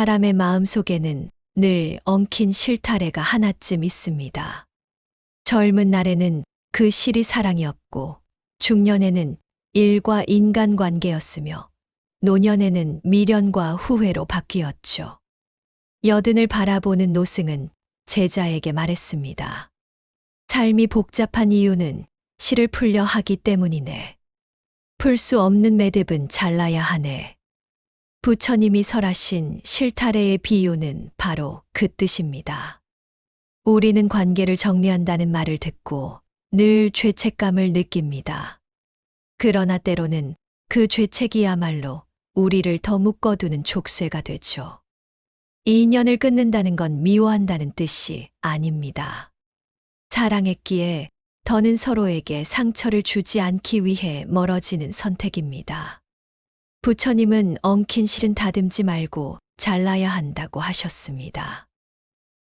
사람의 마음속에는 늘 엉킨 실타래가 하나쯤 있습니다. 젊은 날에는 그 실이 사랑이었고, 중년에는 일과 인간관계였으며, 노년에는 미련과 후회로 바뀌었죠. 여든을 바라보는 노승은 제자에게 말했습니다. 삶이 복잡한 이유는 실을 풀려 하기 때문이네. 풀 수 없는 매듭은 잘라야 하네. 부처님이 설하신 실타래의 비유는 바로 그 뜻입니다. 우리는 관계를 정리한다는 말을 듣고 늘 죄책감을 느낍니다. 그러나 때로는 그 죄책이야말로 우리를 더 묶어두는 족쇄가 되죠. 이 인연을 끊는다는 건 미워한다는 뜻이 아닙니다. 사랑했기에 더는 서로에게 상처를 주지 않기 위해 멀어지는 선택입니다. 부처님은 엉킨 실은 다듬지 말고 잘라야 한다고 하셨습니다.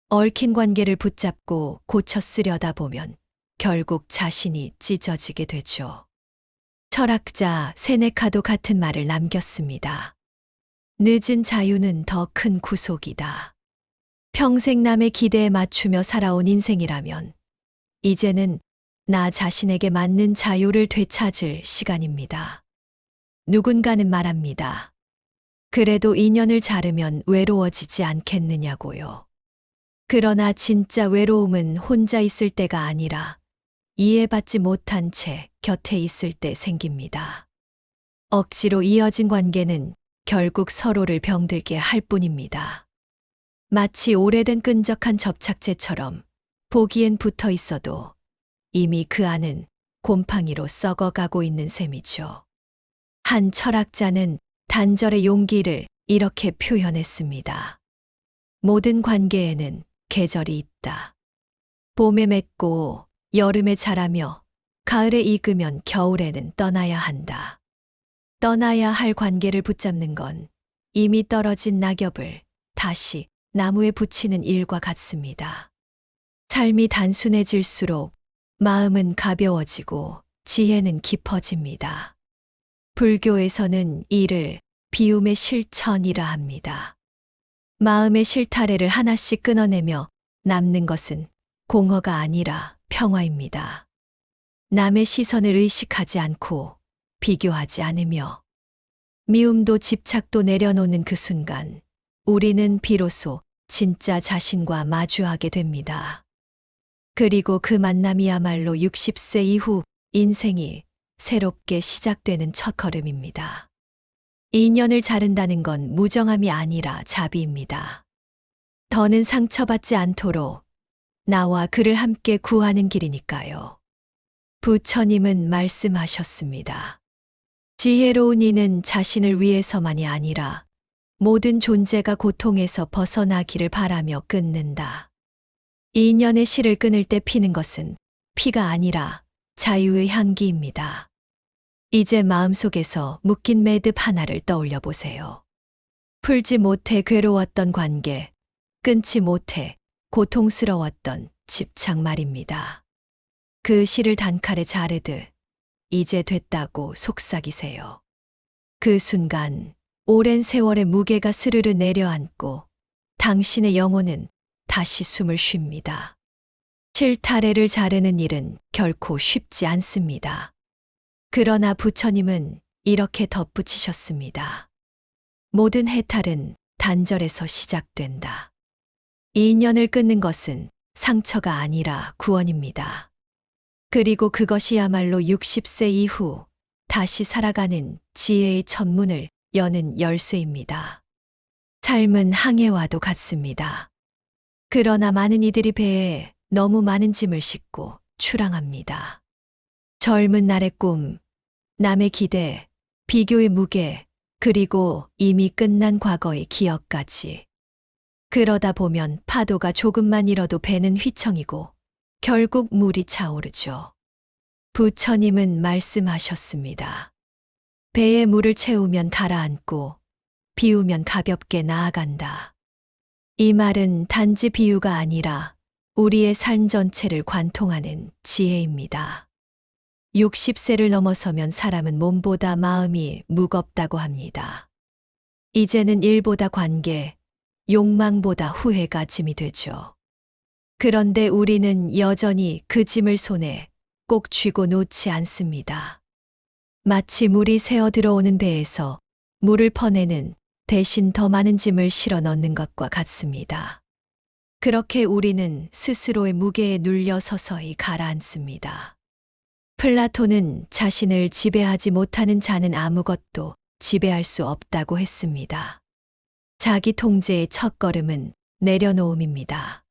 얽힌 관계를 붙잡고 고쳐 쓰려다 보면 결국 자신이 찢어지게 되죠. 철학자 세네카도 같은 말을 남겼습니다. 늦은 자유는 더 큰 구속이다. 평생 남의 기대에 맞추며 살아온 인생이라면 이제는 나 자신에게 맞는 자유를 되찾을 시간입니다. 누군가는 말합니다. 그래도 인연을 자르면 외로워지지 않겠느냐고요. 그러나 진짜 외로움은 혼자 있을 때가 아니라 이해받지 못한 채 곁에 있을 때 생깁니다. 억지로 이어진 관계는 결국 서로를 병들게 할 뿐입니다. 마치 오래된 끈적한 접착제처럼 보기엔 붙어 있어도 이미 그 안은 곰팡이로 썩어가고 있는 셈이죠. 한 철학자는 단절의 용기를 이렇게 표현했습니다. 모든 관계에는 계절이 있다. 봄에 맺고 여름에 자라며 가을에 익으면 겨울에는 떠나야 한다. 떠나야 할 관계를 붙잡는 건 이미 떨어진 낙엽을 다시 나무에 붙이는 일과 같습니다. 삶이 단순해질수록 마음은 가벼워지고 지혜는 깊어집니다. 불교에서는 이를 비움의 실천이라 합니다. 마음의 실타래를 하나씩 끊어내며 남는 것은 공허가 아니라 평화입니다. 남의 시선을 의식하지 않고 비교하지 않으며 미움도 집착도 내려놓는 그 순간 우리는 비로소 진짜 자신과 마주하게 됩니다. 그리고 그 만남이야말로 60세 이후 인생이 새롭게 시작되는 첫걸음입니다. 인연을 자른다는 건 무정함이 아니라 자비입니다. 더는 상처받지 않도록 나와 그를 함께 구하는 길이니까요. 부처님은 말씀하셨습니다. 지혜로운 이는 자신을 위해서만이 아니라 모든 존재가 고통에서 벗어나기를 바라며 끊는다. 인연의 실을 끊을 때 피는 것은 피가 아니라 자유의 향기입니다. 이제 마음속에서 묶인 매듭 하나를 떠올려 보세요. 풀지 못해 괴로웠던 관계, 끊지 못해 고통스러웠던 집착 말입니다. 그 실을 단칼에 자르듯 이제 됐다고 속삭이세요. 그 순간 오랜 세월의 무게가 스르르 내려앉고 당신의 영혼은 다시 숨을 쉽니다. 실타래를 자르는 일은 결코 쉽지 않습니다. 그러나 부처님은 이렇게 덧붙이셨습니다. 모든 해탈은 단절에서 시작된다. 인연을 끊는 것은 상처가 아니라 구원입니다. 그리고 그것이야말로 60세 이후 다시 살아가는 지혜의 천문을 여는 열쇠입니다. 삶은 항해와도 같습니다. 그러나 많은 이들이 배에 너무 많은 짐을 싣고 출항합니다. 젊은 날의 꿈, 남의 기대, 비교의 무게, 그리고 이미 끝난 과거의 기억까지. 그러다 보면 파도가 조금만 일어도 배는 휘청이고 결국 물이 차오르죠. 부처님은 말씀하셨습니다. 배에 물을 채우면 가라앉고 비우면 가볍게 나아간다. 이 말은 단지 비유가 아니라 우리의 삶 전체를 관통하는 지혜입니다. 60세를 넘어서면 사람은 몸보다 마음이 무겁다고 합니다. 이제는 일보다 관계, 욕망보다 후회가 짐이 되죠. 그런데 우리는 여전히 그 짐을 손에 꼭 쥐고 놓지 않습니다. 마치 물이 새어 들어오는 배에서 물을 퍼내는 대신 더 많은 짐을 실어 넣는 것과 같습니다. 그렇게 우리는 스스로의 무게에 눌려 서서히 가라앉습니다. 플라톤은 자신을 지배하지 못하는 자는 아무것도 지배할 수 없다고 했습니다. 자기 통제의 첫걸음은 내려놓음입니다.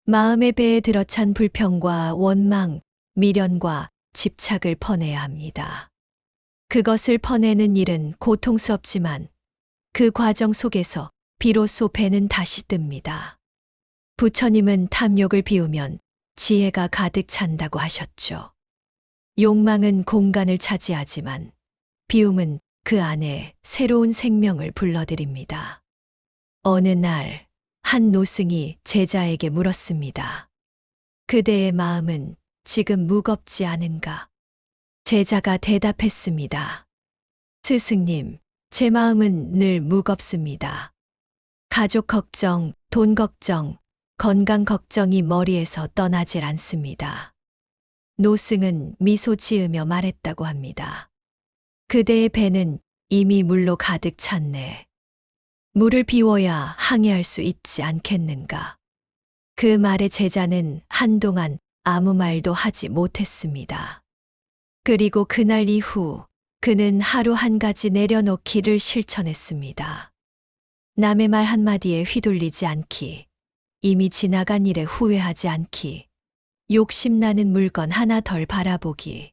마음의 배에 들어찬 불평과 원망, 미련과 집착을 퍼내야 합니다. 그것을 퍼내는 일은 고통스럽지만 그 과정 속에서 비로소 배는 다시 뜹니다. 부처님은 탐욕을 비우면 지혜가 가득 찬다고 하셨죠. 욕망은 공간을 차지하지만 비움은 그 안에 새로운 생명을 불러들입니다. 어느 날 한 노승이 제자에게 물었습니다. 그대의 마음은 지금 무겁지 않은가? 제자가 대답했습니다. 스승님, 제 마음은 늘 무겁습니다. 가족 걱정, 돈 걱정, 건강 걱정이 머리에서 떠나질 않습니다. 노승은 미소 지으며 말했다고 합니다. 그대의 배는 이미 물로 가득 찼네. 물을 비워야 항해할 수 있지 않겠는가? 그 말에 제자는 한동안 아무 말도 하지 못했습니다. 그리고 그날 이후 그는 하루 한 가지 내려놓기를 실천했습니다. 남의 말 한마디에 휘둘리지 않기, 이미 지나간 일에 후회하지 않기, 욕심나는 물건 하나 덜 바라보기.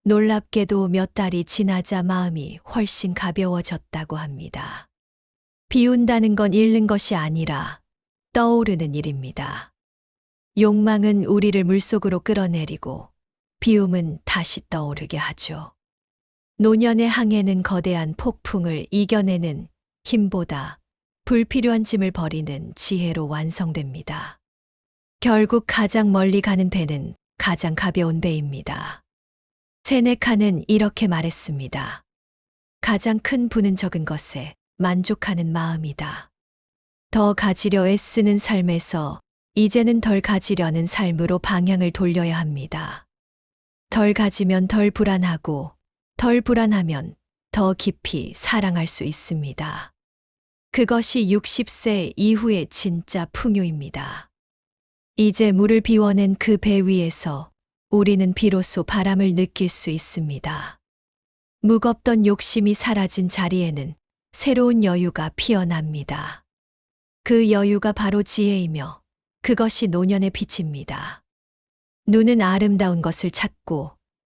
놀랍게도 몇 달이 지나자 마음이 훨씬 가벼워졌다고 합니다. 비운다는 건 잃는 것이 아니라 떠오르는 일입니다. 욕망은 우리를 물속으로 끌어내리고 비움은 다시 떠오르게 하죠. 노년의 항해는 거대한 폭풍을 이겨내는 힘보다 불필요한 짐을 버리는 지혜로 완성됩니다. 결국 가장 멀리 가는 배는 가장 가벼운 배입니다. 세네카는 이렇게 말했습니다. 가장 큰 부는 적은 것에 만족하는 마음이다. 더 가지려 애쓰는 삶에서 이제는 덜 가지려는 삶으로 방향을 돌려야 합니다. 덜 가지면 덜 불안하고 덜 불안하면 더 깊이 사랑할 수 있습니다. 그것이 60세 이후의 진짜 풍요입니다. 이제 물을 비워낸 그 배 위에서 우리는 비로소 바람을 느낄 수 있습니다. 무겁던 욕심이 사라진 자리에는 새로운 여유가 피어납니다. 그 여유가 바로 지혜이며 그것이 노년의 빛입니다. 눈은 아름다운 것을 찾고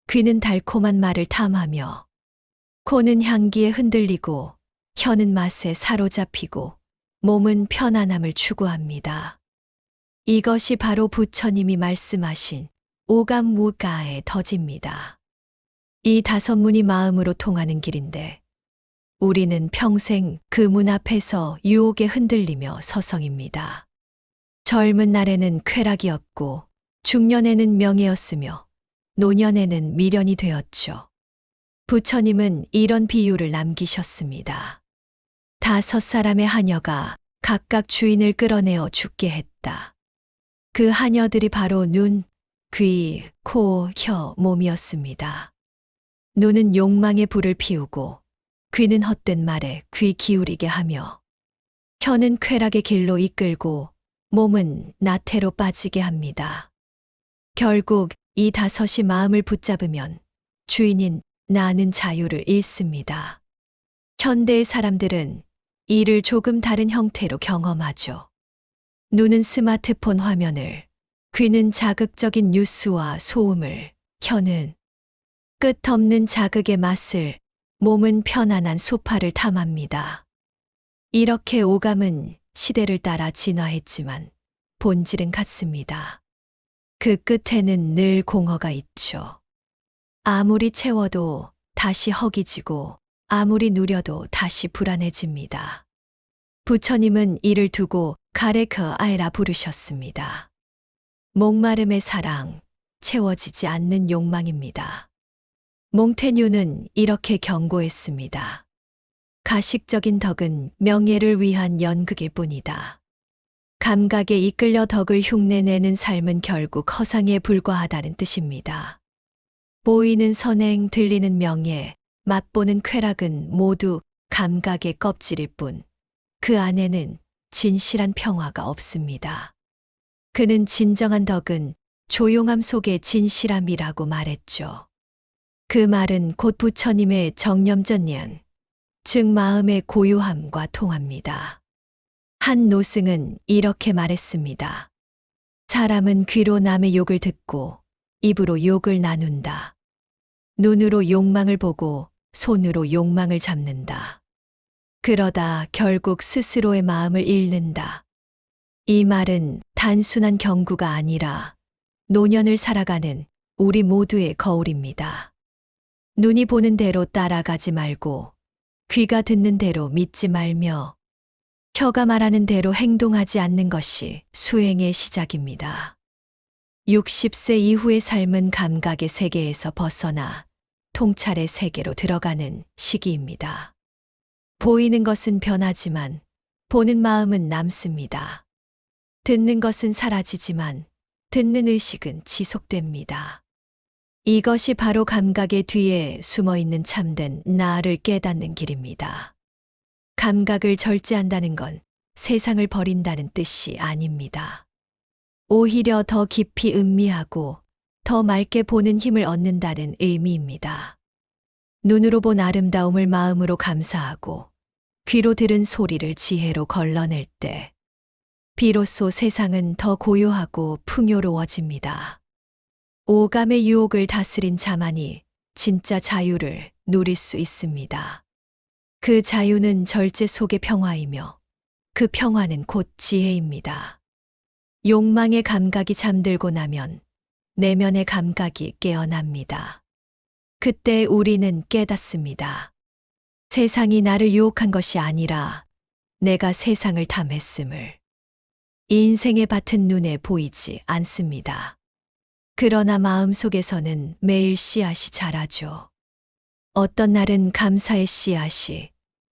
귀는 달콤한 말을 탐하며 코는 향기에 흔들리고 혀는 맛에 사로잡히고 몸은 편안함을 추구합니다. 이것이 바로 부처님이 말씀하신 오감무가의 덫입니다. 이 5문이 마음으로 통하는 길인데 우리는 평생 그 문 앞에서 유혹에 흔들리며 서성입니다. 젊은 날에는 쾌락이었고 중년에는 명예였으며 노년에는 미련이 되었죠. 부처님은 이런 비유를 남기셨습니다. 5사람의 하녀가 각각 주인을 끌어내어 죽게 했다. 그 하녀들이 바로 눈, 귀, 코, 혀, 몸이었습니다. 눈은 욕망의 불을 피우고 귀는 헛된 말에 귀 기울이게 하며 혀는 쾌락의 길로 이끌고 몸은 나태로 빠지게 합니다. 결국 이 5이 마음을 붙잡으면 주인인 나는 자유를 잃습니다. 현대의 사람들은 이를 조금 다른 형태로 경험하죠. 눈은 스마트폰 화면을, 귀는 자극적인 뉴스와 소음을, 혀는 끝없는 자극의 맛을, 몸은 편안한 소파를 탐합니다. 이렇게 오감은 시대를 따라 진화했지만 본질은 같습니다. 그 끝에는 늘 공허가 있죠. 아무리 채워도 다시 허기지고 아무리 누려도 다시 불안해집니다. 부처님은 이를 두고 가레크 아에라 부르셨습니다. 목마름의 사랑, 채워지지 않는 욕망입니다. 몽테뉴는 이렇게 경고했습니다. 가식적인 덕은 명예를 위한 연극일 뿐이다. 감각에 이끌려 덕을 흉내내는 삶은 결국 허상에 불과하다는 뜻입니다. 보이는 선행, 들리는 명예, 맛보는 쾌락은 모두 감각의 껍질일 뿐, 그 안에는 진실한 평화가 없습니다. 그는 진정한 덕은 조용함 속의 진실함이라고 말했죠. 그 말은 곧 부처님의 정념전년, 즉 마음의 고요함과 통합니다. 한 노승은 이렇게 말했습니다. 사람은 귀로 남의 욕을 듣고 입으로 욕을 나눈다. 눈으로 욕망을 보고 손으로 욕망을 잡는다. 그러다 결국 스스로의 마음을 잃는다. 이 말은 단순한 경구가 아니라 노년을 살아가는 우리 모두의 거울입니다. 눈이 보는 대로 따라가지 말고 귀가 듣는 대로 믿지 말며 혀가 말하는 대로 행동하지 않는 것이 수행의 시작입니다. 60세 이후의 삶은 감각의 세계에서 벗어나 통찰의 세계로 들어가는 시기입니다. 보이는 것은 변하지만 보는 마음은 남습니다. 듣는 것은 사라지지만 듣는 의식은 지속됩니다. 이것이 바로 감각의 뒤에 숨어 있는 참된 나를 깨닫는 길입니다. 감각을 절제한다는 건 세상을 버린다는 뜻이 아닙니다. 오히려 더 깊이 음미하고 더 맑게 보는 힘을 얻는다는 의미입니다. 눈으로 본 아름다움을 마음으로 감사하고 귀로 들은 소리를 지혜로 걸러낼 때 비로소 세상은 더 고요하고 풍요로워집니다. 오감의 유혹을 다스린 자만이 진짜 자유를 누릴 수 있습니다. 그 자유는 절제 속의 평화이며 그 평화는 곧 지혜입니다. 욕망의 감각이 잠들고 나면 내면의 감각이 깨어납니다. 그때 우리는 깨닫습니다. 세상이 나를 유혹한 것이 아니라 내가 세상을 탐했음을. 인생의 밭은 눈에 보이지 않습니다. 그러나 마음속에서는 매일 씨앗이 자라죠. 어떤 날은 감사의 씨앗이,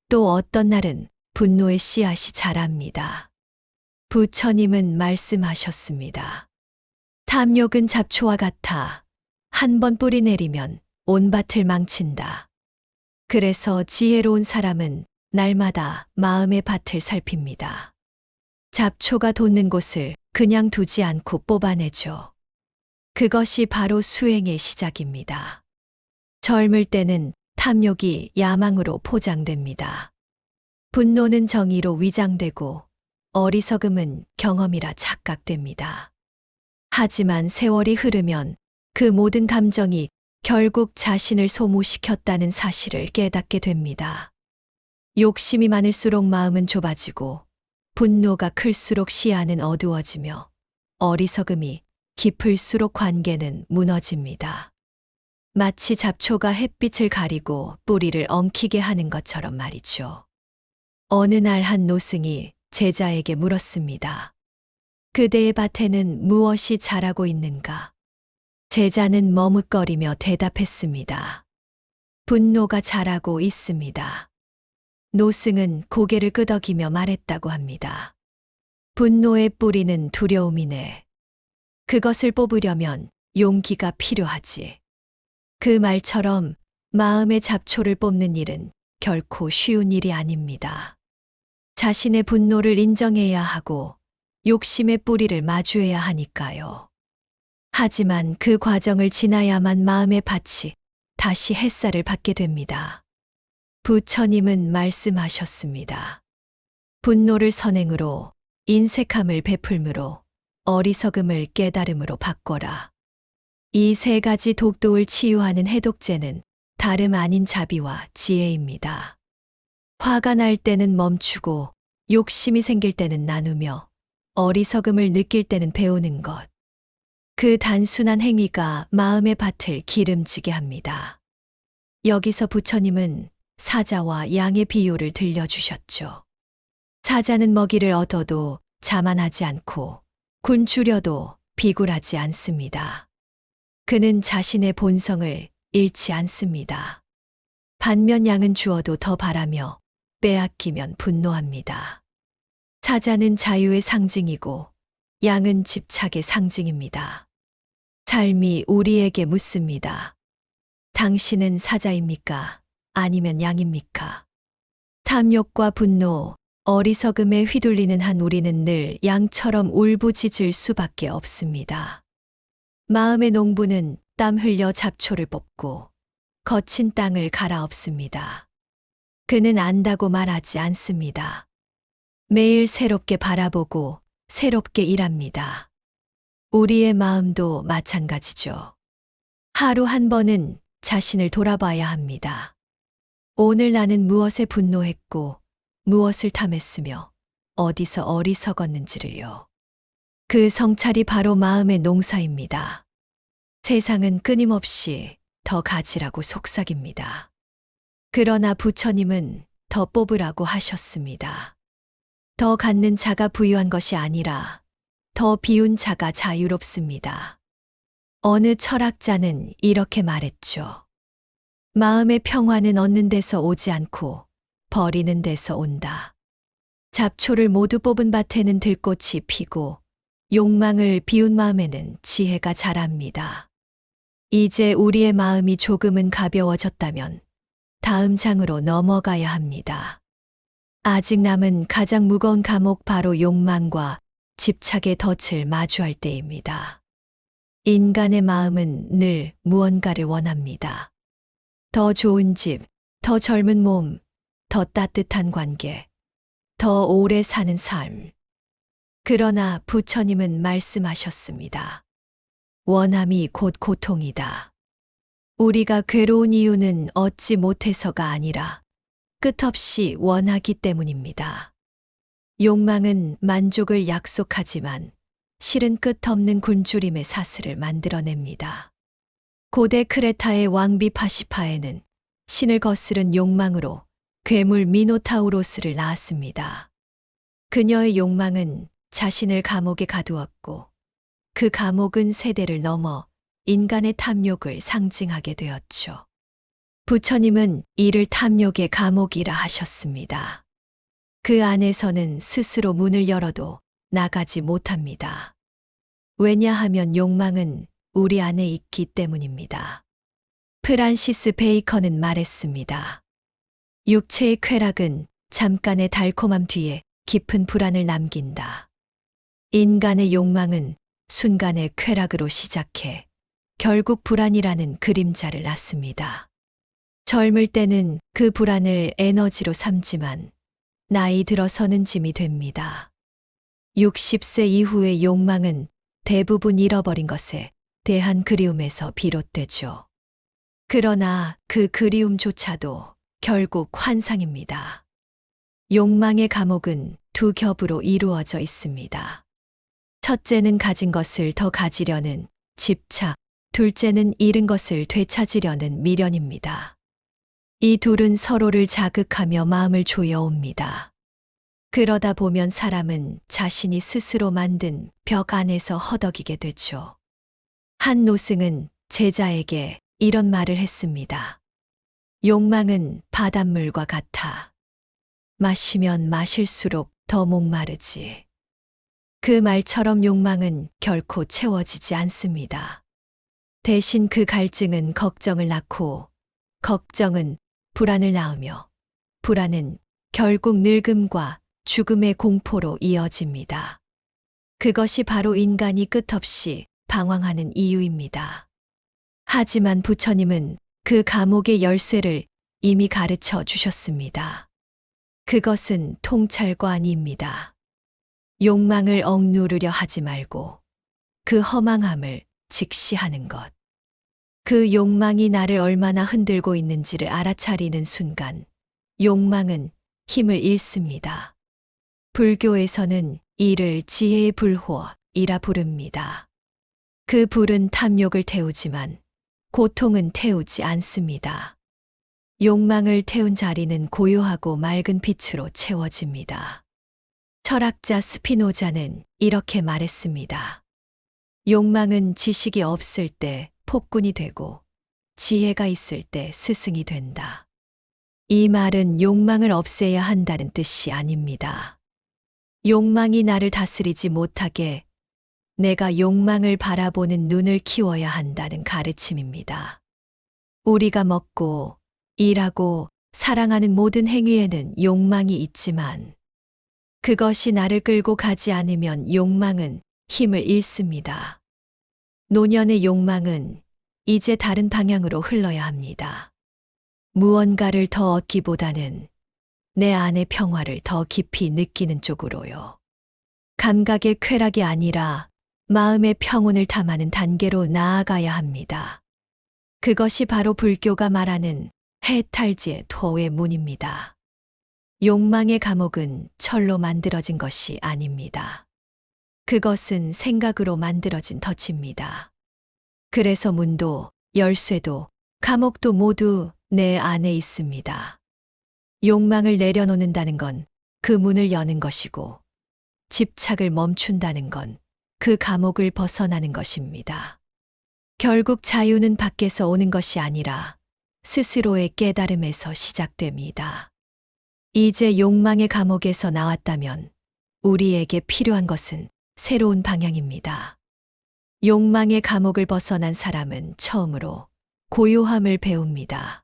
또 어떤 날은 분노의 씨앗이 자랍니다. 부처님은 말씀하셨습니다. 탐욕은 잡초와 같아 한 번 뿌리 내리면 온 밭을 망친다. 그래서 지혜로운 사람은 날마다 마음의 밭을 살핍니다. 잡초가 돋는 곳을 그냥 두지 않고 뽑아내죠. 그것이 바로 수행의 시작입니다. 젊을 때는 탐욕이 야망으로 포장됩니다. 분노는 정의로 위장되고 어리석음은 경험이라 착각됩니다. 하지만 세월이 흐르면 그 모든 감정이 결국 자신을 소모시켰다는 사실을 깨닫게 됩니다. 욕심이 많을수록 마음은 좁아지고 분노가 클수록 시야는 어두워지며 어리석음이 깊을수록 관계는 무너집니다. 마치 잡초가 햇빛을 가리고 뿌리를 엉키게 하는 것처럼 말이죠. 어느 날 한 노승이 제자에게 물었습니다. 그대의 밭에는 무엇이 자라고 있는가? 제자는 머뭇거리며 대답했습니다. 분노가 자라고 있습니다. 노승은 고개를 끄덕이며 말했다고 합니다. 분노의 뿌리는 두려움이네. 그것을 뽑으려면 용기가 필요하지. 그 말처럼 마음의 잡초를 뽑는 일은 결코 쉬운 일이 아닙니다. 자신의 분노를 인정해야 하고 욕심의 뿌리를 마주해야 하니까요. 하지만 그 과정을 지나야만 마음의 밭이 다시 햇살을 받게 됩니다. 부처님은 말씀하셨습니다. 분노를 선행으로, 인색함을 베풀므로, 어리석음을 깨달음으로 바꿔라. 이 세 가지 독도를 치유하는 해독제는 다름 아닌 자비와 지혜입니다. 화가 날 때는 멈추고, 욕심이 생길 때는 나누며, 어리석음을 느낄 때는 배우는 것. 그 단순한 행위가 마음의 밭을 기름지게 합니다. 여기서 부처님은 사자와 양의 비유를 들려주셨죠. 사자는 먹이를 얻어도 자만하지 않고 굶주려도 비굴하지 않습니다. 그는 자신의 본성을 잃지 않습니다. 반면 양은 주어도 더 바라며 빼앗기면 분노합니다. 사자는 자유의 상징이고 양은 집착의 상징입니다. 삶이 우리에게 묻습니다. 당신은 사자입니까? 아니면 양입니까? 탐욕과 분노, 어리석음에 휘둘리는 한 우리는 늘 양처럼 울부짖을 수밖에 없습니다. 마음의 농부는 땀 흘려 잡초를 뽑고 거친 땅을 갈아엎습니다. 그는 안다고 말하지 않습니다. 매일 새롭게 바라보고 새롭게 일합니다. 우리의 마음도 마찬가지죠. 하루 한 번은 자신을 돌아봐야 합니다. 오늘 나는 무엇에 분노했고 무엇을 탐했으며 어디서 어리석었는지를요. 그 성찰이 바로 마음의 농사입니다. 세상은 끊임없이 더 가지라고 속삭입니다. 그러나 부처님은 더 뽑으라고 하셨습니다. 더 갖는 자가 부유한 것이 아니라 더 비운 자가 자유롭습니다. 어느 철학자는 이렇게 말했죠. 마음의 평화는 얻는 데서 오지 않고 버리는 데서 온다. 잡초를 모두 뽑은 밭에는 들꽃이 피고 욕망을 비운 마음에는 지혜가 자랍니다. 이제 우리의 마음이 조금은 가벼워졌다면 다음 장으로 넘어가야 합니다. 아직 남은 가장 무거운 감옥 바로 욕망과 집착의 덫을 마주할 때입니다. 인간의 마음은 늘 무언가를 원합니다. 더 좋은 집, 더 젊은 몸, 더 따뜻한 관계, 더 오래 사는 삶. 그러나 부처님은 말씀하셨습니다. 원함이 곧 고통이다. 우리가 괴로운 이유는 얻지 못해서가 아니라 끝없이 원하기 때문입니다. 욕망은 만족을 약속하지만 실은 끝없는 굶주림의 사슬을 만들어냅니다. 고대 크레타의 왕비 파시파에는 신을 거스른 욕망으로 괴물 미노타우로스를 낳았습니다. 그녀의 욕망은 자신을 감옥에 가두었고 그 감옥은 세대를 넘어 인간의 탐욕을 상징하게 되었죠. 부처님은 이를 탐욕의 감옥이라 하셨습니다. 그 안에서는 스스로 문을 열어도 나가지 못합니다. 왜냐하면 욕망은 우리 안에 있기 때문입니다. 프란시스 베이컨은 말했습니다. 육체의 쾌락은 잠깐의 달콤함 뒤에 깊은 불안을 남긴다. 인간의 욕망은 순간의 쾌락으로 시작해 결국 불안이라는 그림자를 낳습니다. 젊을 때는 그 불안을 에너지로 삼지만 나이 들어서는 짐이 됩니다. 60세 이후의 욕망은 대부분 잃어버린 것에 대한 그리움에서 비롯되죠. 그러나 그 그리움조차도 결국 환상입니다. 욕망의 감옥은 두 겹으로 이루어져 있습니다. 첫째는 가진 것을 더 가지려는 집착, 둘째는 잃은 것을 되찾으려는 미련입니다. 이 둘은 서로를 자극하며 마음을 조여옵니다. 그러다 보면 사람은 자신이 스스로 만든 벽 안에서 허덕이게 되죠. 한 노승은 제자에게 이런 말을 했습니다. 욕망은 바닷물과 같아. 마시면 마실수록 더 목마르지. 그 말처럼 욕망은 결코 채워지지 않습니다. 대신 그 갈증은 걱정을 낳고 걱정은 불안을 낳으며 불안은 결국 늙음과 죽음의 공포로 이어집니다. 그것이 바로 인간이 끝없이 방황하는 이유입니다. 하지만 부처님은 그 감옥의 열쇠를 이미 가르쳐 주셨습니다. 그것은 통찰관입니다. 욕망을 억누르려 하지 말고 그 허망함을 직시하는 것. 그 욕망이 나를 얼마나 흔들고 있는지를 알아차리는 순간 욕망은 힘을 잃습니다. 불교에서는 이를 지혜의 불호이라 부릅니다. 그 불은 탐욕을 태우지만 고통은 태우지 않습니다. 욕망을 태운 자리는 고요하고 맑은 빛으로 채워집니다. 철학자 스피노자는 이렇게 말했습니다. 욕망은 지식이 없을 때 폭군이 되고 지혜가 있을 때 스승이 된다. 이 말은 욕망을 없애야 한다는 뜻이 아닙니다. 욕망이 나를 다스리지 못하게 내가 욕망을 바라보는 눈을 키워야 한다는 가르침입니다. 우리가 먹고, 일하고, 사랑하는 모든 행위에는 욕망이 있지만 그것이 나를 끌고 가지 않으면 욕망은 힘을 잃습니다. 노년의 욕망은 이제 다른 방향으로 흘러야 합니다. 무언가를 더 얻기보다는 내 안의 평화를 더 깊이 느끼는 쪽으로요. 감각의 쾌락이 아니라 마음의 평온을 탐하는 단계로 나아가야 합니다. 그것이 바로 불교가 말하는 해탈지의 토의 문입니다. 욕망의 감옥은 철로 만들어진 것이 아닙니다. 그것은 생각으로 만들어진 덫입니다. 그래서 문도, 열쇠도, 감옥도 모두 내 안에 있습니다. 욕망을 내려놓는다는 건 그 문을 여는 것이고, 집착을 멈춘다는 건 그 감옥을 벗어나는 것입니다. 결국 자유는 밖에서 오는 것이 아니라 스스로의 깨달음에서 시작됩니다. 이제 욕망의 감옥에서 나왔다면 우리에게 필요한 것은 새로운 방향입니다. 욕망의 감옥을 벗어난 사람은 처음으로 고요함을 배웁니다.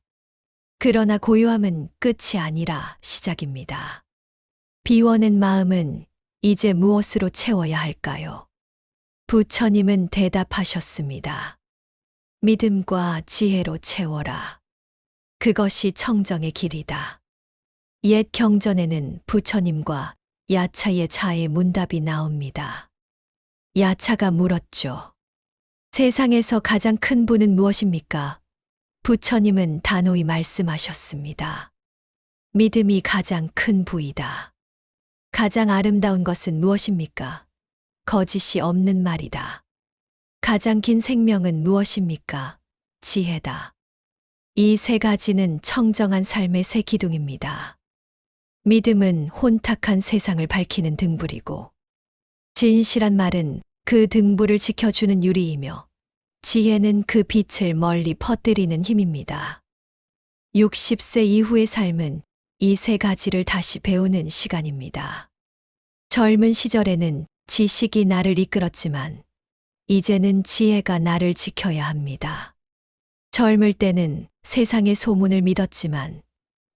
그러나 고요함은 끝이 아니라 시작입니다. 비워낸 마음은 이제 무엇으로 채워야 할까요? 부처님은 대답하셨습니다. 믿음과 지혜로 채워라. 그것이 청정의 길이다. 옛 경전에는 부처님과 야차의 차의 문답이 나옵니다. 야차가 물었죠. 세상에서 가장 큰 부는 무엇입니까? 부처님은 단호히 말씀하셨습니다. 믿음이 가장 큰 부이다. 가장 아름다운 것은 무엇입니까? 거짓이 없는 말이다. 가장 긴 생명은 무엇입니까? 지혜다. 이 세 가지는 청정한 삶의 새 기둥입니다. 믿음은 혼탁한 세상을 밝히는 등불이고, 진실한 말은 그 등불을 지켜주는 유리이며, 지혜는 그 빛을 멀리 퍼뜨리는 힘입니다. 60세 이후의 삶은 이 세 가지를 다시 배우는 시간입니다. 젊은 시절에는 지식이 나를 이끌었지만 이제는 지혜가 나를 지켜야 합니다. 젊을 때는 세상의 소문을 믿었지만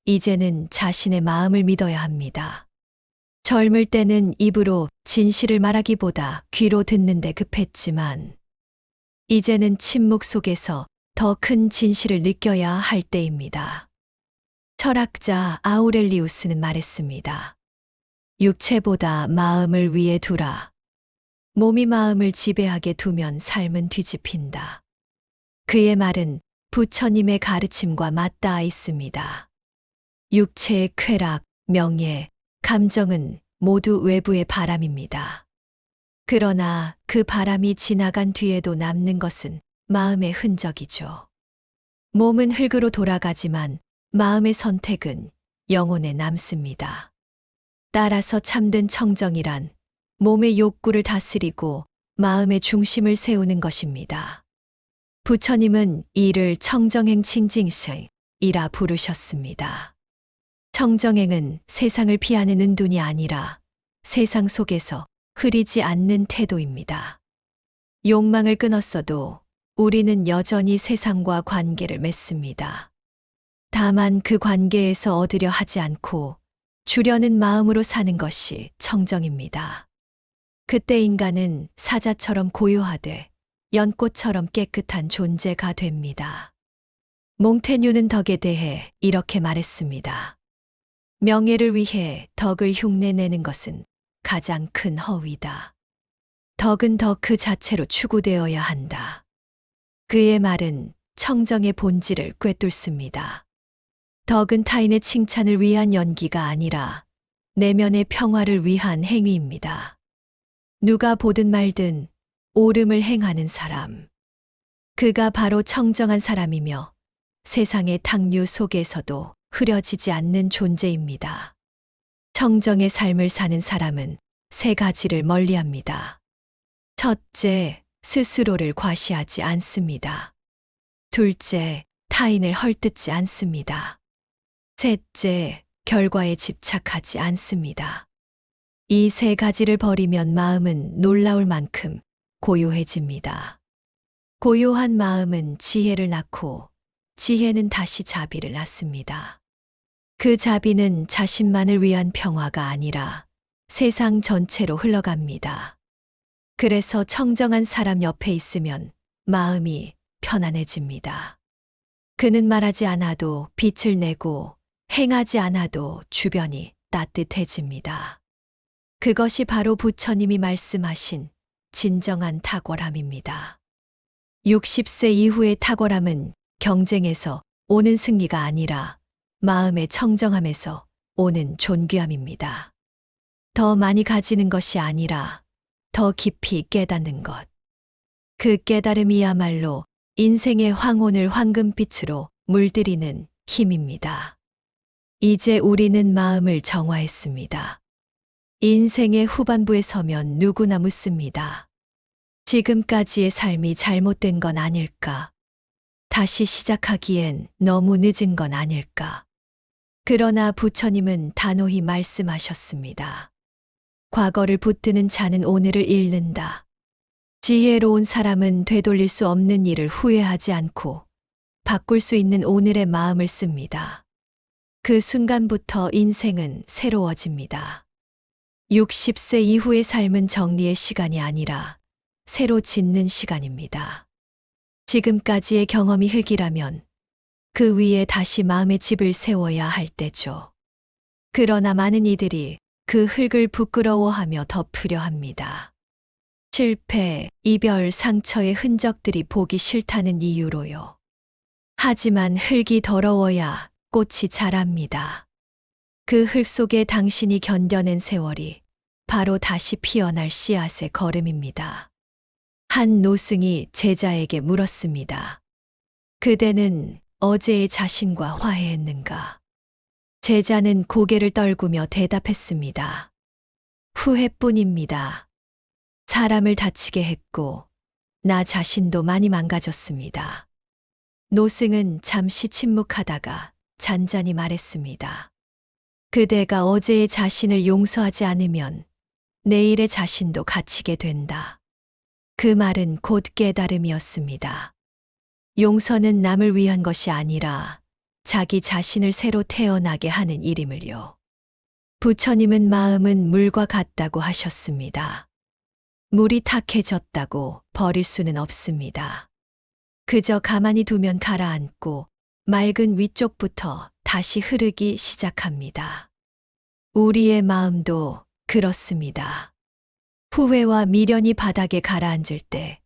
이제는 자신의 마음을 믿어야 합니다. 젊을 때는 입으로 진실을 말하기보다 귀로 듣는데 급했지만 이제는 침묵 속에서 더 큰 진실을 느껴야 할 때입니다. 철학자 아우렐리우스는 말했습니다. 육체보다 마음을 위에 두라. 몸이 마음을 지배하게 두면 삶은 뒤집힌다. 그의 말은 부처님의 가르침과 맞닿아 있습니다. 육체의 쾌락, 명예, 감정은 모두 외부의 바람입니다. 그러나 그 바람이 지나간 뒤에도 남는 것은 마음의 흔적이죠. 몸은 흙으로 돌아가지만 마음의 선택은 영혼에 남습니다. 따라서 참된 청정이란 몸의 욕구를 다스리고 마음의 중심을 세우는 것입니다. 부처님은 이를 청정행 칭징승이라 부르셨습니다. 청정행은 세상을 피하는 은둔이 아니라 세상 속에서 흐리지 않는 태도입니다. 욕망을 끊었어도 우리는 여전히 세상과 관계를 맺습니다. 다만 그 관계에서 얻으려 하지 않고 주려는 마음으로 사는 것이 청정입니다. 그때 인간은 사자처럼 고요하되 연꽃처럼 깨끗한 존재가 됩니다. 몽테뉴는 덕에 대해 이렇게 말했습니다. 명예를 위해 덕을 흉내내는 것은 가장 큰 허위다. 덕은 덕 그 자체로 추구되어야 한다. 그의 말은 청정의 본질을 꿰뚫습니다. 덕은 타인의 칭찬을 위한 연기가 아니라 내면의 평화를 위한 행위입니다. 누가 보든 말든 옳음을 행하는 사람. 그가 바로 청정한 사람이며 세상의 탕류 속에서도 흐려지지 않는 존재입니다. 청정의 삶을 사는 사람은 세 가지를 멀리합니다. 첫째, 스스로를 과시하지 않습니다. 둘째, 타인을 헐뜯지 않습니다. 셋째, 결과에 집착하지 않습니다. 이 세 가지를 버리면 마음은 놀라울 만큼 고요해집니다. 고요한 마음은 지혜를 낳고 지혜는 다시 자비를 낳습니다. 그 자비는 자신만을 위한 평화가 아니라 세상 전체로 흘러갑니다. 그래서 청정한 사람 옆에 있으면 마음이 편안해집니다. 그는 말하지 않아도 빛을 내고 행하지 않아도 주변이 따뜻해집니다. 그것이 바로 부처님이 말씀하신 진정한 탁월함입니다. 60세 이후의 탁월함은 경쟁에서 오는 승리가 아니라 마음의 청정함에서 오는 존귀함입니다. 더 많이 가지는 것이 아니라 더 깊이 깨닫는 것. 그 깨달음이야말로 인생의 황혼을 황금빛으로 물들이는 힘입니다. 이제 우리는 마음을 정화했습니다. 인생의 후반부에 서면 누구나 묻습니다. 지금까지의 삶이 잘못된 건 아닐까? 다시 시작하기엔 너무 늦은 건 아닐까? 그러나 부처님은 단호히 말씀하셨습니다. 과거를 붙드는 자는 오늘을 잃는다. 지혜로운 사람은 되돌릴 수 없는 일을 후회하지 않고 바꿀 수 있는 오늘의 마음을 씁니다. 그 순간부터 인생은 새로워집니다. 60세 이후의 삶은 정리의 시간이 아니라 새로 짓는 시간입니다. 지금까지의 경험이 흙이라면 그 위에 다시 마음의 집을 세워야 할 때죠. 그러나 많은 이들이 그 흙을 부끄러워하며 덮으려 합니다. 실패, 이별, 상처의 흔적들이 보기 싫다는 이유로요. 하지만 흙이 더러워야 꽃이 자랍니다. 그 흙 속에 당신이 견뎌낸 세월이 바로 다시 피어날 씨앗의 걸음입니다. 한 노승이 제자에게 물었습니다. 그대는 어제의 자신과 화해했는가? 제자는 고개를 떨구며 대답했습니다. 후회뿐입니다. 사람을 다치게 했고 나 자신도 많이 망가졌습니다. 노승은 잠시 침묵하다가 잔잔히 말했습니다. 그대가 어제의 자신을 용서하지 않으면 내일의 자신도 갇히게 된다. 그 말은 곧 깨달음이었습니다. 용서는 남을 위한 것이 아니라 자기 자신을 새로 태어나게 하는 일임을요. 부처님은 마음은 물과 같다고 하셨습니다. 물이 탁해졌다고 버릴 수는 없습니다. 그저 가만히 두면 가라앉고 맑은 위쪽부터 다시 흐르기 시작합니다. 우리의 마음도 그렇습니다. 후회와 미련이 바닥에 가라앉을 때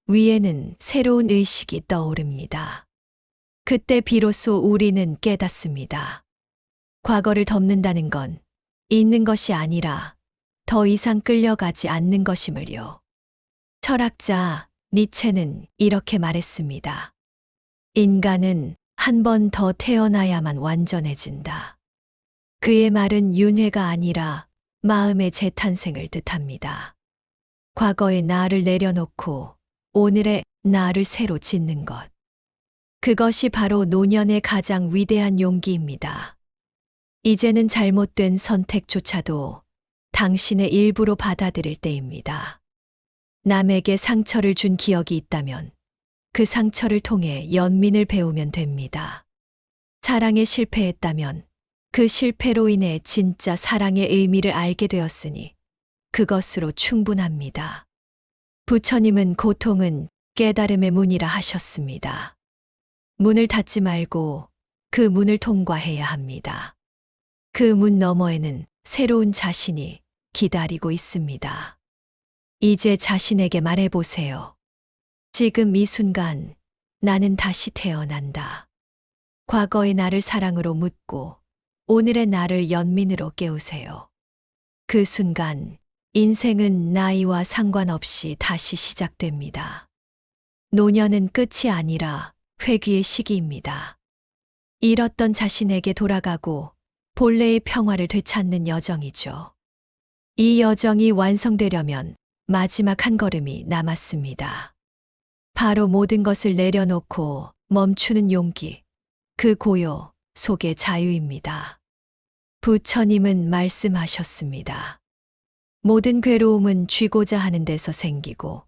위에는 새로운 의식이 떠오릅니다. 그때 비로소 우리는 깨닫습니다. 과거를 덮는다는 건 있는 것이 아니라 더 이상 끌려가지 않는 것임을요. 철학자 니체는 이렇게 말했습니다. 인간은 한 번 더 태어나야만 완전해진다. 그의 말은 윤회가 아니라 마음의 재탄생을 뜻합니다. 과거의 나를 내려놓고 오늘의 나를 새로 짓는 것. 그것이 바로 노년의 가장 위대한 용기입니다. 이제는 잘못된 선택조차도 당신의 일부로 받아들일 때입니다. 남에게 상처를 준 기억이 있다면 그 상처를 통해 연민을 배우면 됩니다. 사랑에 실패했다면 그 실패로 인해 진짜 사랑의 의미를 알게 되었으니 그것으로 충분합니다. 부처님은 고통은 깨달음의 문이라 하셨습니다. 문을 닫지 말고 그 문을 통과해야 합니다. 그 문 너머에는 새로운 자신이 기다리고 있습니다. 이제 자신에게 말해보세요. 지금 이 순간 나는 다시 태어난다. 과거의 나를 사랑으로 묻고 오늘의 나를 연민으로 깨우세요. 그 순간 인생은 나이와 상관없이 다시 시작됩니다. 노년은 끝이 아니라 회귀의 시기입니다. 잃었던 자신에게 돌아가고 본래의 평화를 되찾는 여정이죠. 이 여정이 완성되려면 마지막 한 걸음이 남았습니다. 바로 모든 것을 내려놓고 멈추는 용기, 그 고요, 속의 자유입니다. 부처님은 말씀하셨습니다. 모든 괴로움은 쥐고자 하는 데서 생기고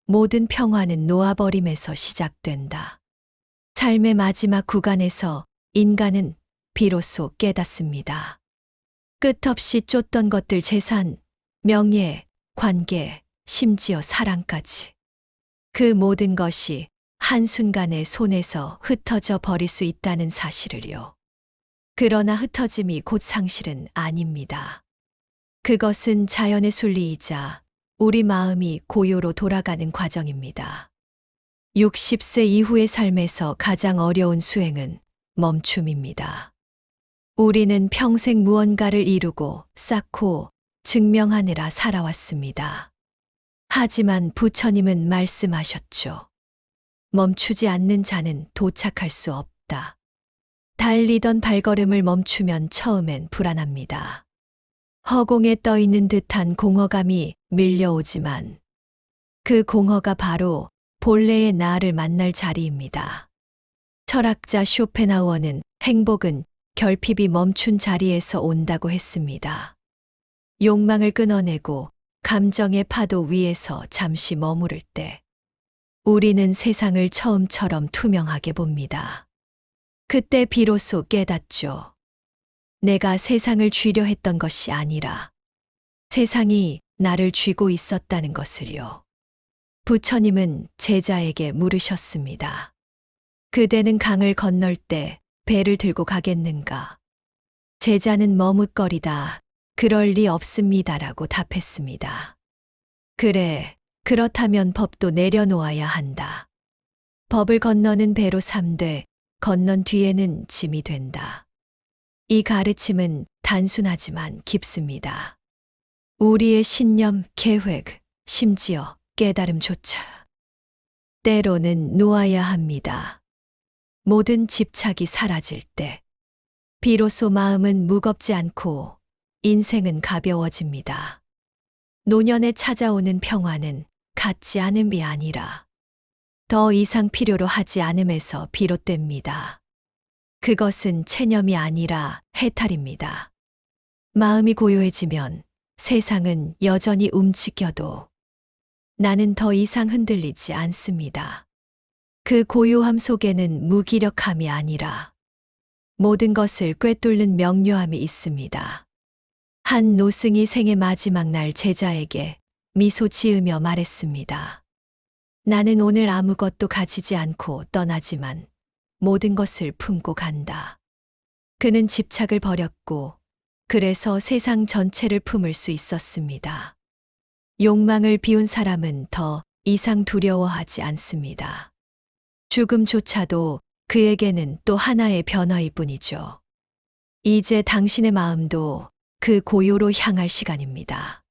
모든 평화는 놓아버림에서 시작된다. 삶의 마지막 구간에서 인간은 비로소 깨닫습니다. 끝없이 쫓던 것들 재산, 명예, 관계, 심지어 사랑까지. 그 모든 것이 한순간에 손에서 흩어져 버릴 수 있다는 사실을요. 그러나 흩어짐이 곧 상실은 아닙니다. 그것은 자연의 순리이자 우리 마음이 고요로 돌아가는 과정입니다. 60세 이후의 삶에서 가장 어려운 수행은 멈춤입니다. 우리는 평생 무언가를 이루고 쌓고 증명하느라 살아왔습니다. 하지만 부처님은 말씀하셨죠. 멈추지 않는 자는 도착할 수 없다. 달리던 발걸음을 멈추면 처음엔 불안합니다. 허공에 떠 있는 듯한 공허감이 밀려오지만 그 공허가 바로 본래의 나를 만날 자리입니다. 철학자 쇼펜하우어는 행복은 결핍이 멈춘 자리에서 온다고 했습니다. 욕망을 끊어내고 감정의 파도 위에서 잠시 머무를 때 우리는 세상을 처음처럼 투명하게 봅니다. 그때 비로소 깨닫죠. 내가 세상을 쥐려 했던 것이 아니라 세상이 나를 쥐고 있었다는 것을요. 부처님은 제자에게 물으셨습니다. 그대는 강을 건널 때 배를 들고 가겠는가? 제자는 머뭇거리다 그럴 리 없습니다라고 답했습니다. 그래, 그렇다면 법도 내려놓아야 한다. 법을 건너는 배로 삼되 건넌 뒤에는 짐이 된다. 이 가르침은 단순하지만 깊습니다. 우리의 신념, 계획, 심지어 깨달음조차 때로는 놓아야 합니다. 모든 집착이 사라질 때 비로소 마음은 무겁지 않고 인생은 가벼워집니다. 노년에 찾아오는 평화는 갖지 않음이 아니라 더 이상 필요로 하지 않음에서 비롯됩니다. 그것은 체념이 아니라 해탈입니다. 마음이 고요해지면 세상은 여전히 움직여도 나는 더 이상 흔들리지 않습니다. 그 고요함 속에는 무기력함이 아니라 모든 것을 꿰뚫는 명료함이 있습니다. 한 노승이 생의 마지막 날 제자에게 미소 지으며 말했습니다. 나는 오늘 아무것도 가지지 않고 떠나지만 모든 것을 품고 간다. 그는 집착을 버렸고 그래서 세상 전체를 품을 수 있었습니다. 욕망을 비운 사람은 더 이상 두려워하지 않습니다. 죽음조차도 그에게는 또 하나의 변화일 뿐이죠. 이제 당신의 마음도 그 고요로 향할 시간입니다.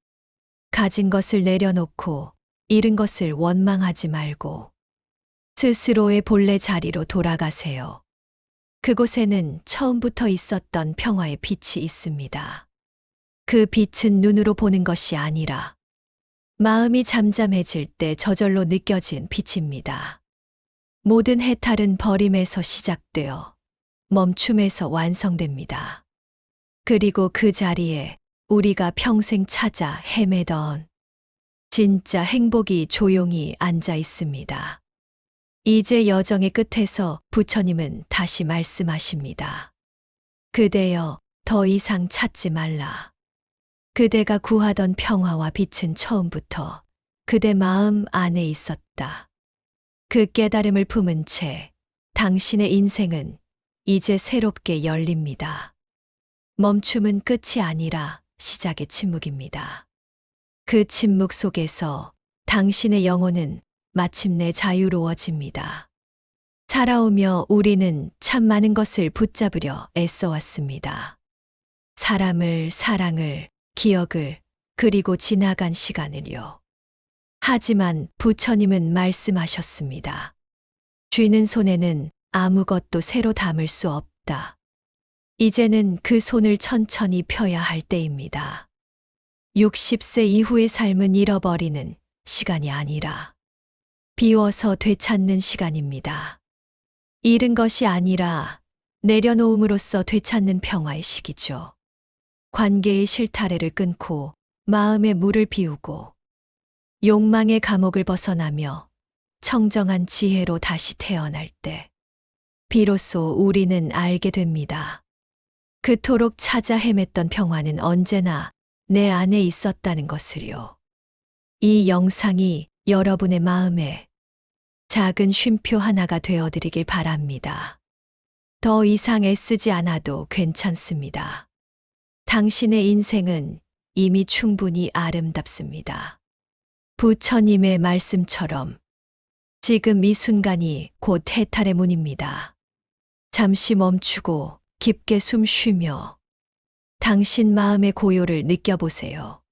가진 것을 내려놓고 잃은 것을 원망하지 말고 스스로의 본래 자리로 돌아가세요. 그곳에는 처음부터 있었던 평화의 빛이 있습니다. 그 빛은 눈으로 보는 것이 아니라 마음이 잠잠해질 때 저절로 느껴진 빛입니다. 모든 해탈은 버림에서 시작되어 멈춤에서 완성됩니다. 그리고 그 자리에 우리가 평생 찾아 헤매던 진짜 행복이 조용히 앉아 있습니다. 이제 여정의 끝에서 부처님은 다시 말씀하십니다. 그대여, 더 이상 찾지 말라. 그대가 구하던 평화와 빛은 처음부터 그대 마음 안에 있었다. 그 깨달음을 품은 채 당신의 인생은 이제 새롭게 열립니다. 멈춤은 끝이 아니라 시작의 침묵입니다. 그 침묵 속에서 당신의 영혼은 마침내 자유로워집니다. 살아오며 우리는 참 많은 것을 붙잡으려 애써왔습니다. 사람을, 사랑을, 기억을, 그리고 지나간 시간을요. 하지만 부처님은 말씀하셨습니다. 쥐는 손에는 아무것도 새로 담을 수 없다. 이제는 그 손을 천천히 펴야 할 때입니다. 60세 이후의 삶은 잃어버리는 시간이 아니라 비워서 되찾는 시간입니다. 잃은 것이 아니라 내려놓음으로써 되찾는 평화의 시기죠. 관계의 실타래를 끊고 마음의 물을 비우고 욕망의 감옥을 벗어나며 청정한 지혜로 다시 태어날 때 비로소 우리는 알게 됩니다. 그토록 찾아 헤맸던 평화는 언제나 내 안에 있었다는 것을요. 이 영상이 여러분의 마음에 작은 쉼표 하나가 되어드리길 바랍니다. 더 이상 애쓰지 않아도 괜찮습니다. 당신의 인생은 이미 충분히 아름답습니다. 부처님의 말씀처럼 지금 이 순간이 곧 해탈의 문입니다. 잠시 멈추고 깊게 숨 쉬며 당신 마음의 고요를 느껴보세요.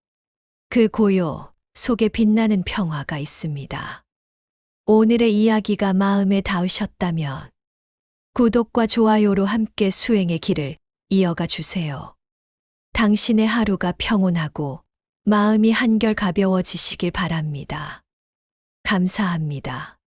그 고요 속에 빛나는 평화가 있습니다. 오늘의 이야기가 마음에 닿으셨다면 구독과 좋아요로 함께 수행의 길을 이어가 주세요. 당신의 하루가 평온하고 마음이 한결 가벼워지시길 바랍니다. 감사합니다.